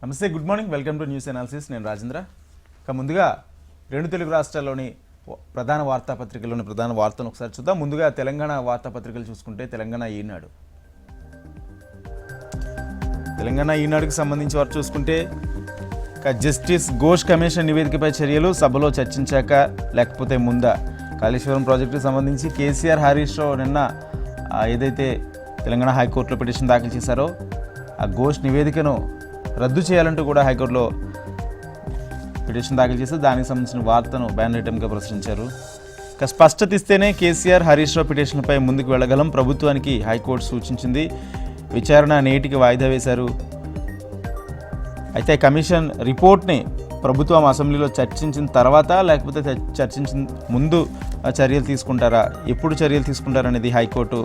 నమస్తే, good morning, welcome to news analysis. నేను రాజేంద్ర. ఇక ముందుగా రెండు తెలుగు రాష్ట్రాల్లోని ప్రధాన వార్తాపత్రికల్లోని ప్రధాన వార్తలను ఒకసారి చూద్దాం. ముందుగా తెలంగాణ వార్తాపత్రికలు చూసుకుంటే తెలంగాణ ఈనాడుకి సంబంధించి వారు చూసుకుంటే జస్టిస్ ఘోష్ కమిషన్ నివేదికపై చర్యలు సభలో చర్చించాక లేకపోతే ముందా. కాళేశ్వరం ప్రాజెక్టుకు సంబంధించి కేసీఆర్ హరీష్ రావు నిన్న ఏదైతే తెలంగాణ హైకోర్టులో పిటిషన్ దాఖలు చేశారో ఆ ఘోష్ నివేదికను రద్దు చేయాలంటూ కూడా హైకోర్టులో పిటిషన్ దాఖలు చేస్తే దానికి సంబంధించిన వార్తను బ్యానర్ ఐటమ్గా ప్రశ్నించారు. ఇక స్పష్టత ఇస్తేనే కేసీఆర్ హరీష్ రావు పిటిషన్పై ముందుకు వెళ్ళగలం, ప్రభుత్వానికి హైకోర్టు సూచించింది. విచారణ నేటికి వాయిదా వేశారు. అయితే కమిషన్ రిపోర్ట్ని ప్రభుత్వం అసెంబ్లీలో చర్చించిన తర్వాత లేకపోతే చర్చించిన ముందు చర్యలు తీసుకుంటారా, ఎప్పుడు చర్యలు తీసుకుంటారనేది హైకోర్టు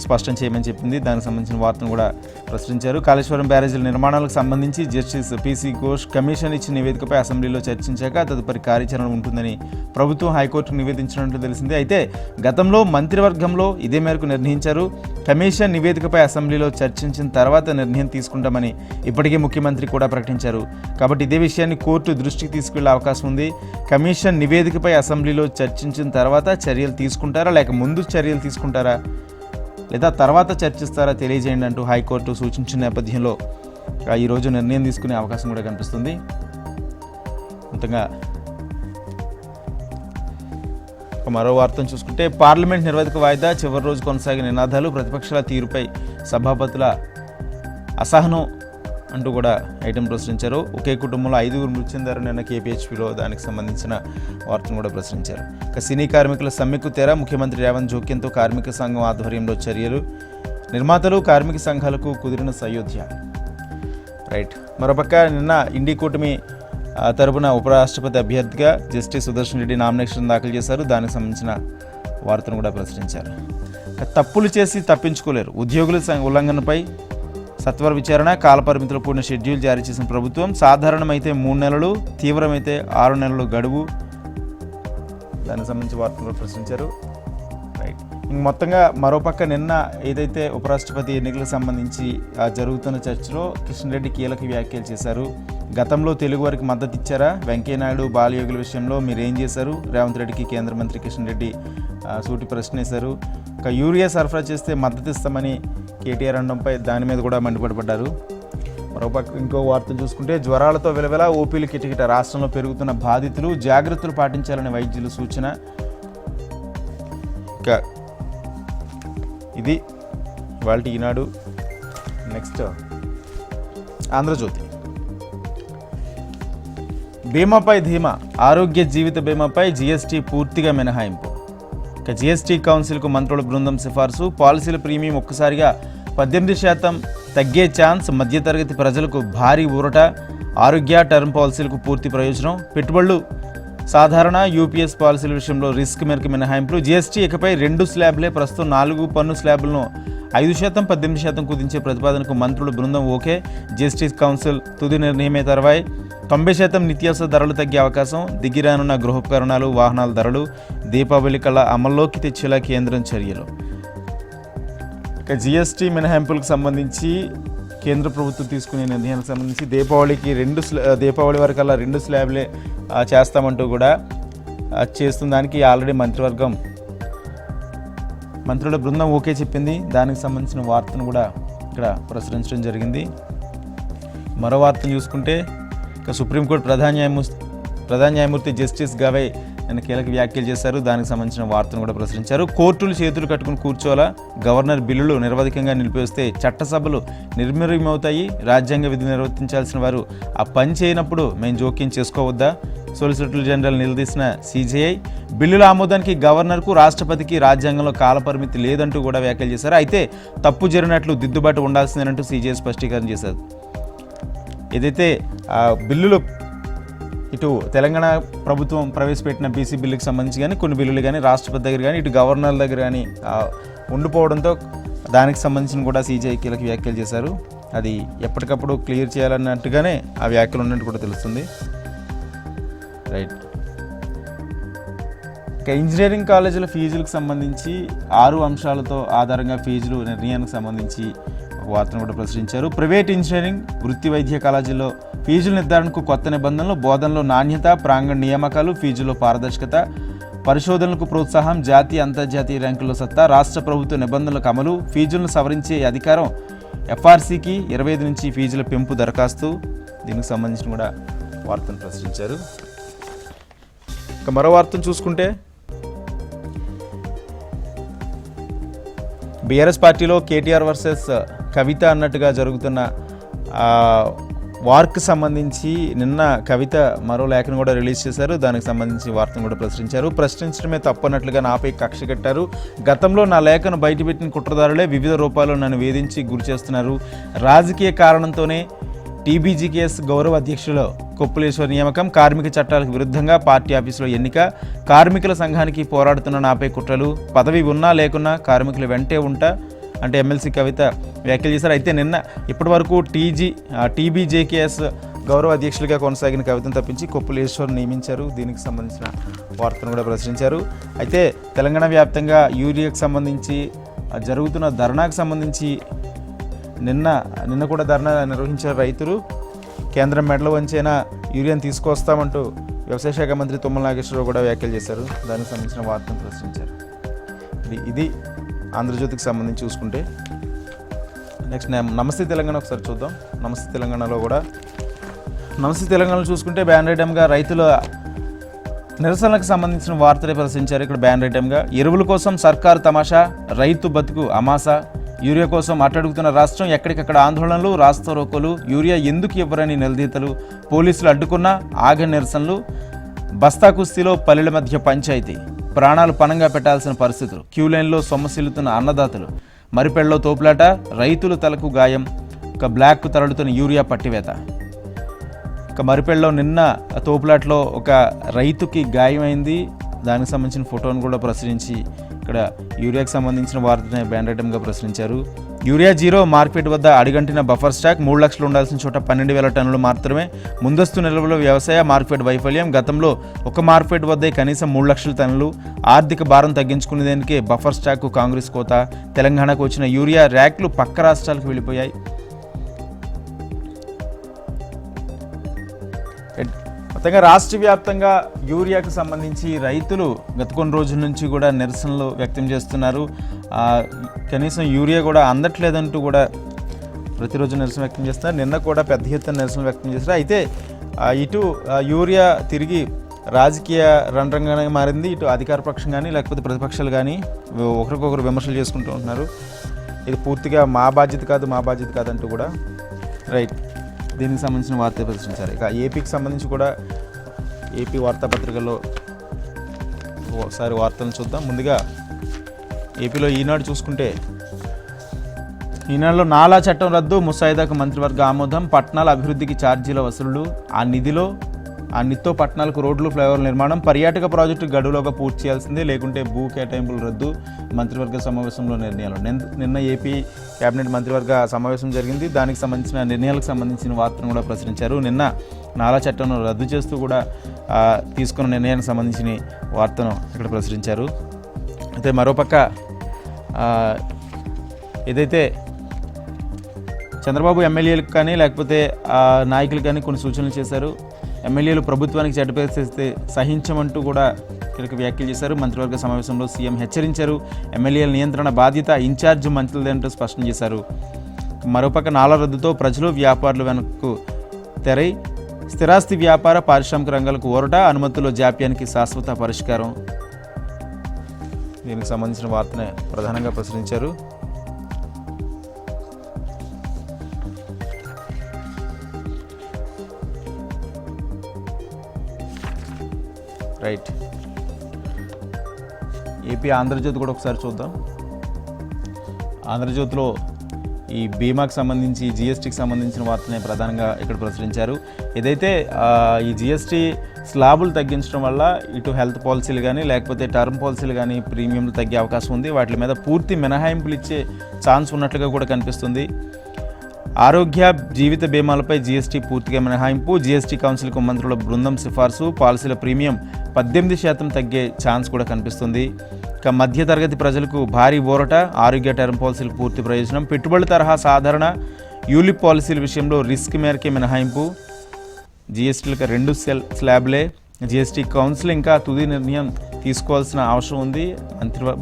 స్పష్టం చేయమని చెప్పింది. దానికి సంబంధించిన వార్తను కూడా ప్రశ్నించారు. కాళేశ్వరం బ్యారేజీల నిర్మాణాలకు సంబంధించి జస్టిస్ పీసీ ఘోష్ కమిషన్ ఇచ్చిన నివేదికపై అసెంబ్లీలో చర్చించాక తదుపరి కార్యాచరణ ఉంటుందని ప్రభుత్వం హైకోర్టుకు నివేదించినట్లు తెలిసింది. అయితే గతంలో మంత్రివర్గంలో ఇదే మేరకు నిర్ణయించారు. కమిషన్ నివేదికపై అసెంబ్లీలో చర్చించిన తర్వాత నిర్ణయం తీసుకుంటామని ఇప్పటికే ముఖ్యమంత్రి కూడా ప్రకటించారు. కాబట్టి ఇదే విషయాన్ని కోర్టు దృష్టికి తీసుకెళ్లే అవకాశం ఉంది. కమిషన్ నివేదికపై అసెంబ్లీలో చర్చించిన తర్వాత చర్యలు తీసుకుంటారా, లేక ముందు చర్యలు తీసుకుంటారా, లేదా తర్వాత చర్చిస్తారా తెలియజేయండి అంటూ హైకోర్టు సూచించిన నేపథ్యంలో ఈరోజు నిర్ణయం తీసుకునే అవకాశం కూడా కనిపిస్తుంది. మొత్తంగా మరో వార్తను చూసుకుంటే పార్లమెంట్ నిర్వధిక వాయిదా, చివరి రోజు కొనసాగిన నినాదాలు, ప్రతిపక్షాల తీరుపై సభాపతుల అసహనం అంటూ కూడా ఐటెం ప్రశ్నించారు. ఒకే కుటుంబంలో 5 మృతి చెందారు నిన్న కేపీహెచ్పీలో, దానికి సంబంధించిన వార్తను కూడా ప్రశ్నించారు. ఇక సినీ కార్మికుల సమ్మెకు తెర, ముఖ్యమంత్రి రేవంత్ జోక్యంతో కార్మిక సంఘం ఆధ్వర్యంలో చర్యలు, నిర్మాతలు కార్మిక సంఘాలకు కుదిరిన సయోధ్య. రైట్. మరోపక్క నిన్న ఇండి కూటమి తరపున ఉపరాష్ట్రపతి అభ్యర్థిగా జస్టిస్ సుదర్శన్ రెడ్డి నామినేషన్ దాఖలు చేశారు. దానికి సంబంధించిన వార్తను కూడా ప్రశ్నించారు. తప్పులు చేసి తప్పించుకోలేరు, ఉద్యోగుల ఉల్లంఘనపై సత్వర విచారణ, కాలపరిమితిలో కూడిన షెడ్యూల్ జారీ చేసిన ప్రభుత్వం, సాధారణమైతే 3 నెలలు, తీవ్రమైతే 6 నెలలు గడువు. దానికి సంబంధించి వార్తలు ప్రశ్నించారు. రైట్. ఇంక మొత్తంగా మరోపక్క నిన్న ఏదైతే ఉపరాష్ట్రపతి ఎన్నికలకు సంబంధించి జరుగుతున్న చర్చలో కిషన్ రెడ్డి కీలక వ్యాఖ్యలు చేశారు. గతంలో తెలుగు వారికి మద్దతు ఇచ్చారా, వెంకయ్యనాయుడు బాలయోగుల విషయంలో మీరేం చేశారు, రేవంత్ రెడ్డికి కేంద్ర మంత్రి కిషన్ రెడ్డి సూటి ప్రశ్న వేశారు. ఇక యూరియా సరఫరా చేస్తే మద్దతు ఇస్తామని కేటీఆర్ అనడంపై దాని మీద కూడా మండిపడ్డారు. మరోపక్క ఇంకో వార్త చూసుకుంటే జ్వరాలతో విలవిల, ఓపీలు కిటకిట, రాష్ట్రంలో పెరుగుతున్న బాధితులు, జాగ్రత్తలు పాటించాలని వైద్యులు సూచన. ఇక ఇది ఇవాళ ఈనాడు. నెక్స్ట్ ఆంధ్రజ్యోతి. బీమాపై ధీమా, ఆరోగ్య జీవిత బీమాపై జీఎస్టీ పూర్తిగా మినహాయింపు. ఇక జీఎస్టీ కౌన్సిల్కు మంత్రుల బృందం సిఫార్సు, పాలసీల ప్రీమియం ఒక్కసారిగా 18% తగ్గే ఛాన్స్, మధ్యతరగతి ప్రజలకు భారీ ఊరట, ఆరోగ్య టర్మ్ పాలసీలకు పూర్తి ప్రయోజనం, పెట్టుబడులు సాధారణ యూపీఎస్ పాలసీల విషయంలో రిస్క్ మేరకు మినహాయింపులు, జీఎస్టీ ఇకపై 2 స్లాబ్లే, ప్రస్తుతం 4 పన్ను స్లాబులను 5%, 18% కుదించే ప్రతిపాదనకు మంత్రుల బృందం ఓకే, జీఎస్టీ కౌన్సిల్ తుది నిర్ణయమే తర్వాయి, 90% నిత్యావసర ధరలు తగ్గే అవకాశం, దిగిరానున్న గృహోపకరణాలు, వాహనాల ధరలు దీపావళి కల్లా అమల్లోకి తెచ్చేలా కేంద్రం చర్యలు. ఇక జీఎస్టీ మినహాయింపులకు సంబంధించి కేంద్ర ప్రభుత్వం తీసుకునే నిర్ణయానికి సంబంధించి దీపావళి వరకల్లా 2 స్లాబ్లే చేస్తామంటూ కూడా చేస్తున్న దానికి ఆల్రెడీ మంత్రుల బృందం ఓకే చెప్పింది. దానికి సంబంధించిన వార్తను కూడా ఇక్కడ ప్రచురించడం జరిగింది. మరో వార్తను చూసుకుంటే ఇక సుప్రీంకోర్టు ప్రధాన న్యాయమూర్తి జస్టిస్ గవై నిన్న కీలక వ్యాఖ్యలు చేశారు. దానికి సంబంధించిన వార్తను కూడా ప్రచురించారు. కోర్టులు చేతులు కట్టుకుని కూర్చోవాలా, గవర్నర్ బిల్లులు నిరవధికంగా నిలిపివేస్తే చట్టసభలు నిర్వీర్యమవుతాయి, రాజ్యాంగ విధి నిర్వర్తించాల్సిన వారు ఆ పని చేయనప్పుడు మేము జోక్యం చేసుకోవద్దా, సొలిసిటర్ జనరల్ నిలదీసిన సీజేఐ, బిల్లుల ఆమోదానికి గవర్నర్కు రాష్ట్రపతికి రాజ్యాంగంలో కాలపరిమితి లేదంటూ కూడా వ్యాఖ్యలు చేశారు. అయితే తప్పు జరిగినట్లు దిద్దుబాటు ఉండాల్సిందేనంటూ సీజేఐ స్పష్టీకరణ చేశారు. ఏదైతే బిల్లులు ఇటు తెలంగాణ ప్రభుత్వం ప్రవేశపెట్టిన బీసీ బిల్లుకి సంబంధించి కానీ కొన్ని బిల్లులు కానీ రాష్ట్రపతి దగ్గర కానీ ఇటు గవర్నర్ దగ్గర కానీ ఉండిపోవడంతో దానికి సంబంధించిన కూడా సీజేఐ కీలక వ్యాఖ్యలు చేశారు. అది ఎప్పటికప్పుడు క్లియర్ చేయాలన్నట్టుగానే ఆ వ్యాఖ్యలు ఉన్నట్టు కూడా తెలుస్తుంది. రైట్. ఇక ఇంజనీరింగ్ కాలేజీల ఫీజులకు సంబంధించి 6 అంశాలతో ఆధారంగా ఫీజులు నిర్ణయానికి సంబంధించి వార్తను కూడా ప్రచురించారు. ప్రైవేట్ ఇంజనీరింగ్ వృత్తి వైద్య కాలేజీల్లో ఫీజుల నిర్ధారణకు కొత్త నిబంధనలు, బోధనలో నాణ్యత, ప్రాంగణ నియామకాలు, ఫీజులో పారదర్శకత, పరిశోధనలకు ప్రోత్సాహం, జాతీయ అంతర్జాతీయ ర్యాంకుల్లో సత్తా, రాష్ట్ర ప్రభుత్వ నిబంధనలకు అమలు, ఫీజులను సవరించే అధికారం ఎఫ్ఆర్సీకి 25 నుంచి ఫీజుల పెంపు దరఖాస్తు. దీనికి సంబంధించిన కూడా వార్తను ప్రచురించారు. ఇక మరో వార్తను చూసుకుంటే బీఆర్ఎస్ పార్టీలో కేటీఆర్ వర్సెస్ కవిత అన్నట్టుగా జరుగుతున్న వార్కి సంబంధించి నిన్న కవిత మరో లేఖను కూడా రిలీజ్ చేశారు. దానికి సంబంధించి వార్తను కూడా ప్రచురించారు. ప్రశ్నించడమే తప్పన్నట్లుగా నాపై కక్ష కట్టారు. గతంలో నా లేఖను బయటపెట్టిన కుట్రదారులే వివిధ రూపాల్లో నన్ను వేధించి గురి చేస్తున్నారు. రాజకీయ కారణంతోనే టీబీజీకేఎస్ గౌరవ అధ్యక్షులు కొప్పులేశ్వర్ నియామకం, కార్మిక చట్టాలకు విరుద్ధంగా పార్టీ ఆఫీసులో ఎన్నిక, కార్మికుల సంఘానికి పోరాడుతున్న నాపై కుట్రలు, పదవి ఉన్నా లేకున్నా కార్మికులు వెంటే ఉంటా అంటే ఎమ్మెల్సీ కవిత వ్యాఖ్యలు చేశారు. అయితే నిన్న ఇప్పటి వరకు టీబీజేకేఎస్ గౌరవ అధ్యక్షులుగా కొనసాగిన కవితను తప్పించి కొప్పులేశ్వర్ నియమించారు. దీనికి సంబంధించిన వార్తను కూడా ప్రచురించారు. అయితే తెలంగాణ వ్యాప్తంగా యూరియాకు సంబంధించి జరుగుతున్న ధర్నాకు సంబంధించి నిన్న కూడా ధర్నా నిర్వహించారు రైతులు. కేంద్రం మెడలు వంచైనా యూరియాను తీసుకొస్తామంటూ వ్యవసాయ శాఖ మంత్రి తుమ్మల నాగేశ్వరరావు కూడా వ్యాఖ్యలు చేశారు. దానికి సంబంధించిన వార్తను ప్రశ్నించారు. ఇది ఆంధ్రజ్యోతికి సంబంధించి చూసుకుంటే నెక్స్ట్ నమస్తే తెలంగాణ ఒకసారి చూద్దాం. నమస్తే తెలంగాణలో చూసుకుంటే బ్యాన్ ఐటమ్గా రైతుల నిరసనలకు సంబంధించిన వార్తలే ప్రశ్నించారు. ఇక్కడ బ్యాన్ ఐటమ్గా ఎరువుల కోసం సర్కారు తమాషా, రైతు బతుకు అమాసా, యూరియా కోసం అట్టడుగుతున్న రాష్ట్రం, ఎక్కడికక్కడ ఆందోళనలు, రాస్తా రోకోలు, యూరియా ఎందుకు ఇవ్వరని నిలదీతలు, పోలీసులు అడ్డుకున్న ఆగ నిరసనలు, బస్తా కుస్తీలో పల్లెల మధ్య పంచాయతీ, ప్రాణాలు పణంగా పెట్టాల్సిన పరిస్థితులు, క్యూలైన్లో సొమ్మసిల్లుతున్న అన్నదాతలు, మరిపెళ్ళలో తోపులాట, రైతుల తలకు గాయం, ఒక బ్లాక్ తరలుతున్న యూరియా పట్టివేత. ఇక మరిపెళ్ళలో నిన్న తోపులాట్లో ఒక రైతుకి గాయమైంది. దానికి సంబంధించిన ఫోటోను కూడా ప్రచురించి ఇక్కడ యూరియాకి సంబంధించిన వార్తని బ్యాన్ ఐటమ్గా ప్రచురించారు. యూరియా జీరో, మార్కెట్ వద్ద అడిగంటిన బఫర్ స్టాక్, 3 లక్షలు ఉండాల్సిన చోట 12,000 టన్నులు మాత్రమే, ముందస్తు నిల్వలో వ్యవసాయ మార్కెట్ వైఫల్యం, గతంలో ఒక మార్కెట్ వద్దే కనీసం 3 లక్షల టన్నులు, ఆర్థిక భారం తగ్గించుకునేదానికే బఫర్ స్టాక్ కాంగ్రెస్ కోత, తెలంగాణకు వచ్చిన యూరియా ర్యాక్లు పక్క రాష్ట్రాలకు వెళ్ళిపోయాయి. మొత్తంగా రాష్ట్ర వ్యాప్తంగా యూరియాకు సంబంధించి రైతులు గత కొన్ని రోజుల నుంచి కూడా నిరసనలు వ్యక్తం చేస్తున్నారు. కనీసం యూరియా కూడా అందట్లేదంటూ కూడా ప్రతిరోజు నిరసన వ్యక్తం చేస్తున్నారు. నిన్న కూడా పెద్ద ఎత్తున నిరసన వ్యక్తం చేస్తారు. అయితే ఇటు యూరియా తిరిగి రాజకీయ రణరంగానే మారింది. ఇటు అధికార పక్షం కానీ లేకపోతే ప్రతిపక్షాలు కానీ ఒకరికొకరు విమర్శలు చేసుకుంటూ ఉంటున్నారు. ఇది పూర్తిగా మా బాధ్యత కాదంటూ కూడా రైట్ దీనికి సంబంధించిన వార్త ప్రదర్శించారు. ఇక ఏపీకి సంబంధించి కూడా ఏపీ వార్తాపత్రికల్లో ఒకసారి వార్తలను చూద్దాం. ముందుగా ఏపీలో ఈనాడు చూసుకుంటే ఈనాడులో నాలా చట్టం రద్దు, ముసాయిదాకు మంత్రివర్గ ఆమోదం, పట్టణాల అభివృద్ధికి ఛార్జీల వసూళ్లు, ఆ నిత్తో పట్టణాలకు రోడ్లు, ఫ్లైఓవర్ల నిర్మాణం, పర్యాటక ప్రాజెక్టు గడువులోగా పూర్తి చేయాల్సిందే, లేకుంటే భూ కేటాయింపులు రద్దు, మంత్రివర్గ సమావేశంలో నిర్ణయాలు. నిన్న ఏపీ కేబినెట్ మంత్రివర్గ సమావేశం జరిగింది. దానికి సంబంధించిన నిర్ణయాలకు సంబంధించిన వార్తను కూడా ప్రచురించారు. నిన్న నాలా చట్టంను రద్దు చేస్తూ కూడా తీసుకున్న నిర్ణయానికి సంబంధించిన వార్తను ఇక్కడ ప్రచురించారు. అయితే మరోపక్క ఏదైతే చంద్రబాబు ఎమ్మెల్యేలకు కానీ లేకపోతే నాయకులు కానీ కొన్ని సూచనలు చేశారు. ఎమ్మెల్యేలు ప్రభుత్వానికి చెడ్డ పేరు చేస్తే సహించమంటూ కూడా కీలక వ్యాఖ్యలు చేశారు. మంత్రివర్గ సమావేశంలో సీఎం హెచ్చరించారు. ఎమ్మెల్యేల నియంత్రణ బాధ్యత ఇన్ఛార్జ్ మంత్రులదేంటూ స్పష్టం చేశారు. మరోపక్క నాలా రద్దుతో ప్రజలు, వ్యాపారులు వెనక్కు తెరై స్థిరాస్తి వ్యాపార, పారిశ్రామిక రంగాలకు ఊరట, అనుమతుల్లో జాప్యానికి శాశ్వత పరిష్కారం. దీనికి సంబంధించిన వార్తనే ప్రధానంగా ప్రచురించారు. రైట్ ఏపీ ఆంధ్రజ్యోతి కూడా ఒకసారి చూద్దాం. ఆంధ్రజ్యోతిలో ఈ బీమాకి సంబంధించి జిఎస్టీకి సంబంధించిన వార్తనే ప్రధానంగా ఇక్కడ ప్రచురించారు. ఏదైతే ఈ జిఎస్టీ స్లాబులు తగ్గించడం వల్ల ఇటు హెల్త్ పాలసీలు కానీ లేకపోతే టర్మ్ పాలసీలు కానీ ప్రీమియంలు తగ్గే అవకాశం ఉంది. వాటి మీద పూర్తి మినహాయింపులు ఇచ్చే ఛాన్స్ ఉన్నట్లుగా కూడా కనిపిస్తుంది. ఆరోగ్య జీవిత బీమాలపై జీఎస్టీ పూర్తిగా మినహాయింపు, జీఎస్టీ కౌన్సిల్కు మంత్రుల బృందం సిఫార్సు, పాలసీల ప్రీమియం 18% తగ్గే ఛాన్స్ కూడా కనిపిస్తుంది. ఇక మధ్యతరగతి ప్రజలకు భారీ ఊరట, ఆరోగ్య టర్మ్ పాలసీలు పూర్తి ప్రయోజనం, పెట్టుబడుల తరహా సాధారణ యూలిప్ పాలసీల విషయంలో రిస్క్ మేరకే మినహాయింపు, జీఎస్టీలకు 2 స్లాబ్లే, జీఎస్టీ కౌన్సిల్ ఇంకా తుది నిర్ణయం తీసుకోవాల్సిన అవసరం ఉంది.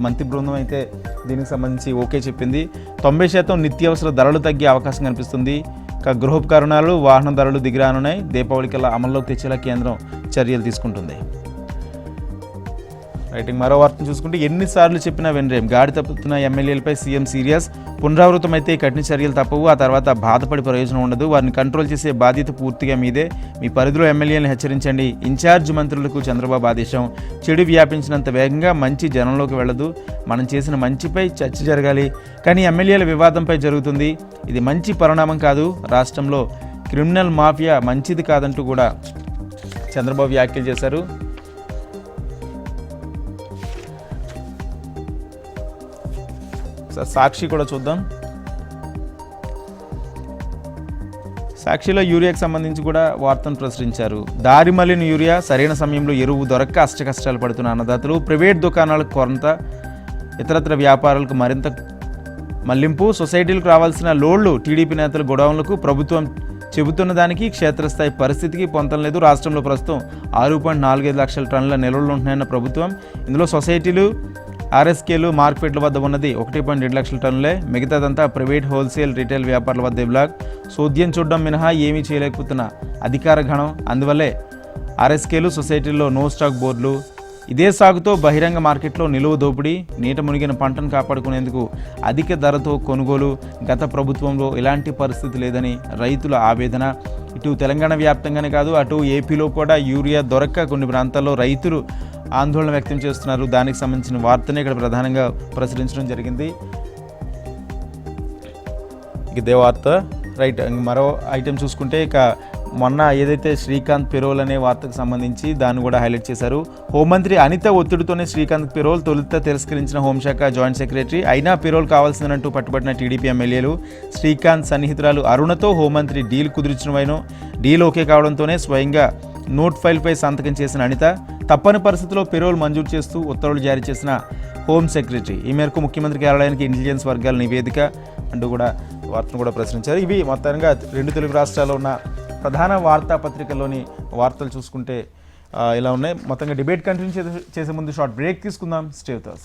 మంత్రి బృందం అయితే దీనికి సంబంధించి ఓకే చెప్పింది. 90% నిత్యావసర ధరలు తగ్గే అవకాశం కనిపిస్తుంది. ఇక గృహోపకరణాలు, వాహన ధరలు దిగిరానున్నాయి. దీపావళికల్లా అమల్లోకి తెచ్చేలా కేంద్రం చర్యలు తీసుకుంటుంది. రైటింగ్ మరో వార్తను చూసుకుంటే ఎన్నిసార్లు చెప్పినా వినరేం, గాడి తప్పుతున్న ఎమ్మెల్యేలపై సీఎం సీరియస్, పునరావృతమైతే కఠిన చర్యలు తప్పవు, ఆ తర్వాత బాధపడి ప్రయోజనం ఉండదు, వారిని కంట్రోల్ చేసే బాధ్యత పూర్తిగా మీదే, మీ పరిధిలో ఎమ్మెల్యేలను హెచ్చరించండి, ఇన్ఛార్జ్ మంత్రులకు చంద్రబాబు ఆదేశం, చెడు వ్యాపించినంత వేగంగా మంచి జనంలోకి వెళ్ళదు, మనం చేసిన మంచిపై చర్చ జరగాలి, కానీ ఎమ్మెల్యేల వివాదంపై జరుగుతుంది, ఇది మంచి పరిణామం కాదు, రాష్ట్రంలో క్రిమినల్ మాఫియా మంచిది కాదంటూ కూడా చంద్రబాబు వ్యాఖ్యలు చేశారు. సాక్షి కూడా చూద్దాం. సాక్షిలో యూరియాకి సంబంధించి కూడా వార్తను ప్రచురించారు. దారి మళ్లిన యూరియా, సరైన సమయంలో ఎరువు దొరక్క అష్టకష్టాలు పడుతున్న అన్నదాతలు, ప్రైవేట్ దుకాణాలకు కొరత, ఇతరత్ర వ్యాపారాలకు మరింత మళ్లింపు, సొసైటీలకు రావాల్సిన లోడ్లు టీడీపీ నేతల గొడవలకు ప్రభుత్వం చెబుతున్న దానికి క్షేత్రస్థాయి పరిస్థితికి పొంతం లేదు. రాష్ట్రంలో ప్రస్తుతం 6.45 లక్షల టన్నుల నిల్వలు ఉంటున్నాయన్న ప్రభుత్వం. ఇందులో సొసైటీలు, ఆర్ఎస్కేలు, మార్కెట్ల వద్ద ఉన్నది 1.2 లక్షల టన్నులే, మిగతాదంతా ప్రైవేట్ హోల్సేల్ రీటైల్ వ్యాపారుల వద్ద బ్లాక్. సోద్యం చూడడం మినహా ఏమీ చేయలేకపోతున్న అధికార గణం. అందువల్లే ఆర్ఎస్కేలు, సొసైటీల్లో నో స్టాక్ బోర్డులు. ఇదే సాగుతో బహిరంగ మార్కెట్లో నిలువ దోపిడీ, నీట మునిగిన పంటను కాపాడుకునేందుకు అధిక ధరతో కొనుగోలు. గత ప్రభుత్వంలో ఇలాంటి పరిస్థితి లేదని రైతుల ఆవేదన. ఇటు తెలంగాణ వ్యాప్తంగానే కాదు, అటు ఏపీలో కూడా యూరియా దొరక్క కొన్ని ప్రాంతాల్లో రైతులు ఆందోళన వ్యక్తం చేస్తున్నారు. దానికి సంబంధించిన వార్తనే ఇక్కడ ప్రధానంగా ప్రచురించడం జరిగింది. ఇదే వార్త. రైట్, మరో ఐటెం చూసుకుంటే ఇక మొన్న ఏదైతే శ్రీకాంత్ పెరోల్ అనే వార్తకు సంబంధించి దాన్ని కూడా హైలైట్ చేశారు. హోంమంత్రి అనిత ఒత్తిడితోనే శ్రీకాంత్ పెరోల్ తొలుత తిరస్కరించిన హోంశాఖ జాయింట్ సెక్రటరీ, అయినా పెరోల్ కావాల్సిందంటూ పట్టుబట్టిన టీడీపీ ఎమ్మెల్యేలు. శ్రీకాంత్ సన్నిహితురాలు అరుణతో హోంమంత్రి డీల్ కుదిర్చినవైనో డీల్ ఓకే కావడంతోనే స్వయంగా నోట్ ఫైల్పై సంతకం చేసిన అనిత తప్పని పరిస్థితిలో పెరోల్ మంజూరు చేస్తూ ఉత్తర్వులు జారీ చేసిన హోం సెక్రటరీ. ఈ మేరకు ముఖ్యమంత్రి కార్యాలయానికి ఇంటెలిజెన్స్ వర్గాల నివేదిక అంటూ కూడా వార్తను కూడా ప్రచురించారు. ఇవి మొత్తంగా 2 తెలుగు రాష్ట్రాల్లో ఉన్న ప్రధాన వార్తాపత్రికల్లోని వార్తలు చూసుకుంటే ఇలా ఉన్నాయి. మొత్తంగా డిబేట్ కంటిన్యూ చేసే ముందు షార్ట్ బ్రేక్ తీసుకుందాం. Stay with us.